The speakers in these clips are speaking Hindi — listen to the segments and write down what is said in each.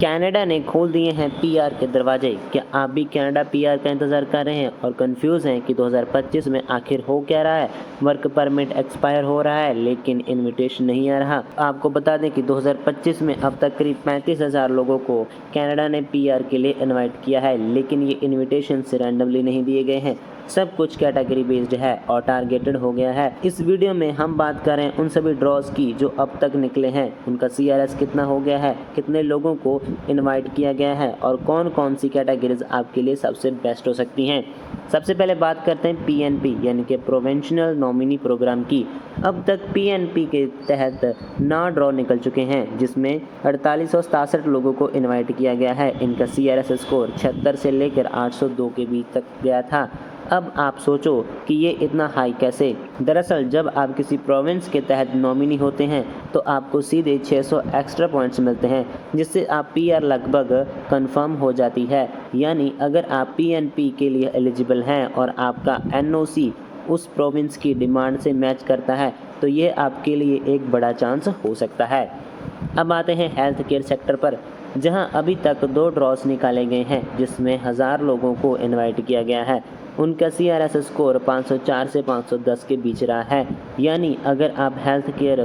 कनाडा ने खोल दिए हैं पीआर के दरवाजे। क्या आप भी कनाडा पीआर का इंतजार कर रहे हैं और कंफ्यूज हैं कि 2025 में आखिर हो क्या रहा है? वर्क परमिट एक्सपायर हो रहा है लेकिन इनविटेशन नहीं आ रहा। आपको बता दें कि 2025 में अब तक करीब 35,000 लोगों को कनाडा ने पीआर के लिए इनवाइट किया है, लेकिन ये इन्विटेशन रैंडमली नहीं दिए गए हैं। सब कुछ कैटेगरी बेस्ड है और टारगेटेड हो गया है। इस वीडियो में हम बात करें उन सभी ड्रॉज की जो अब तक निकले हैं, उनका सीआरएस कितना हो गया है, कितने लोगों को इनवाइट किया गया है और कौन कौन सी कैटेगरीज आपके लिए सबसे बेस्ट हो सकती हैं। सबसे पहले बात करते हैं पीएनपी यानी कि प्रोविंशियल नॉमिनी प्रोग्राम की। अब तक पीएनपी के तहत 9 ड्रॉ निकल चुके हैं, जिसमें 4867 लोगों को इनवाइट किया गया है। इनका सीआरएस स्कोर 76 से लेकर 802 के बीच तक गया था। अब आप सोचो कि ये इतना हाई कैसे? दरअसल जब आप किसी प्रोविंस के तहत नॉमिनी होते हैं तो आपको सीधे 600 एक्स्ट्रा पॉइंट्स मिलते हैं, जिससे आप पीआर लगभग कंफर्म हो जाती है। यानी अगर आप पीएनपी के लिए एलिजिबल हैं और आपका एनओसी उस प्रोविंस की डिमांड से मैच करता है तो ये आपके लिए एक बड़ा चांस हो सकता है। अब आते हैं हेल्थ केयर सेक्टर पर, जहां अभी तक 2 ड्रॉस निकाले गए हैं, जिसमें 1000 लोगों को इनवाइट किया गया है। उनका सीआरएस स्कोर 504 से 510 के बीच रहा है। यानी अगर आप हेल्थ केयर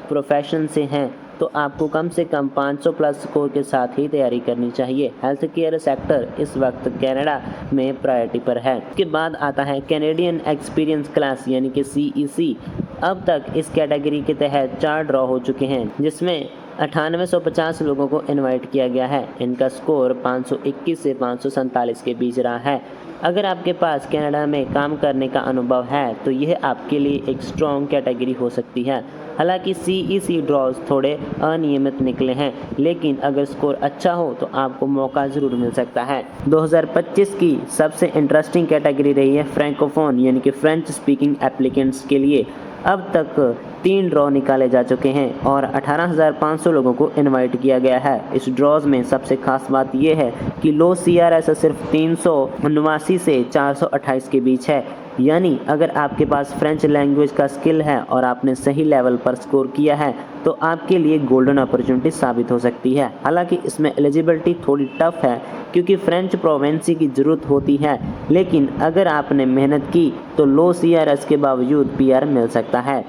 प्रोफेशन से हैं तो आपको कम से कम 500 प्लस स्कोर के साथ ही तैयारी करनी चाहिए। हेल्थ केयर सेक्टर इस वक्त कनाडा में प्रायोरिटी पर है। उसके बाद आता है कैनेडियन एक्सपीरियंस क्लास यानी कि सीईसी। अब तक इस कैटेगरी के तहत 4 ड्रॉ हो चुके हैं, जिसमें 9850 लोगों को इनवाइट किया गया है। इनका स्कोर 521 से 547 के बीच रहा है। अगर आपके पास कनाडा में काम करने का अनुभव है तो यह आपके लिए एक स्ट्रॉन्ग कैटेगरी हो सकती है। हालांकि सीईसी ड्रॉज थोड़े अनियमित निकले हैं, लेकिन अगर स्कोर अच्छा हो तो आपको मौका ज़रूर मिल सकता है। 2025 की सबसे इंटरेस्टिंग कैटेगरी रही है फ्रैंकोफोन यानी कि फ्रेंच स्पीकिंग एप्लीकेंट्स के लिए। अब तक 3 ड्रॉ निकाले जा चुके हैं और 18,500 लोगों को इनवाइट किया गया है। इस ड्रॉज में सबसे खास बात यह है कि लो सीआरएस सिर्फ 379 से 428 के बीच है। यानी अगर आपके पास फ्रेंच लैंग्वेज का स्किल है और आपने सही लेवल पर स्कोर किया है तो आपके लिए गोल्डन अपॉर्चुनिटी साबित हो सकती है। हालांकि इसमें एलिजिबिलिटी थोड़ी टफ है क्योंकि फ्रेंच प्रोवेंसी की ज़रूरत होती है, लेकिन अगर आपने मेहनत की तो लो सीआरएस के बावजूद पीआर मिल सकता है।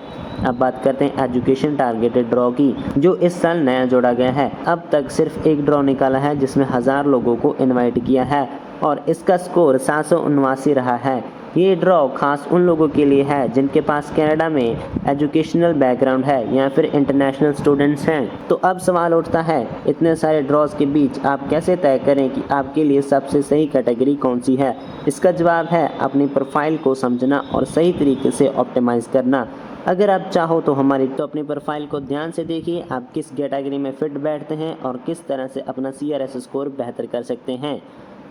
अब बात करते हैं एजुकेशन टारगेटेड ड्रॉ की, जो इस साल नया जोड़ा गया है। अब तक सिर्फ 1 ड्रॉ निकाला है जिसमें 1000 लोगों को इनवाइट किया है और इसका स्कोर 779 रहा है। ये ड्रॉ खास उन लोगों के लिए है जिनके पास कनाडा में एजुकेशनल बैकग्राउंड है या फिर इंटरनेशनल स्टूडेंट्स हैं। तो अब सवाल उठता है, इतने सारे ड्रॉज के बीच आप कैसे तय करें कि आपके लिए सबसे सही कैटेगरी कौन सी है? इसका जवाब है अपनी प्रोफाइल को समझना और सही तरीके से ऑप्टिमाइज़ करना। अगर आप चाहो तो अपनी प्रोफाइल को ध्यान से देखिए, आप किस कैटेगरी में फिट बैठते हैं और किस तरह से अपना सीआरएस स्कोर बेहतर कर सकते हैं।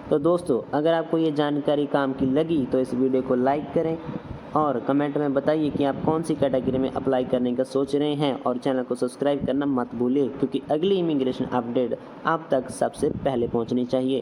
तो दोस्तों, अगर आपको ये जानकारी काम की लगी तो इस वीडियो को लाइक करें और कमेंट में बताइए कि आप कौन सी कैटेगरी में अप्लाई करने का सोच रहे हैं और चैनल को सब्सक्राइब करना मत भूलिए, क्योंकि अगली इमिग्रेशन अपडेट आप तक सबसे पहले पहुंचनी चाहिए।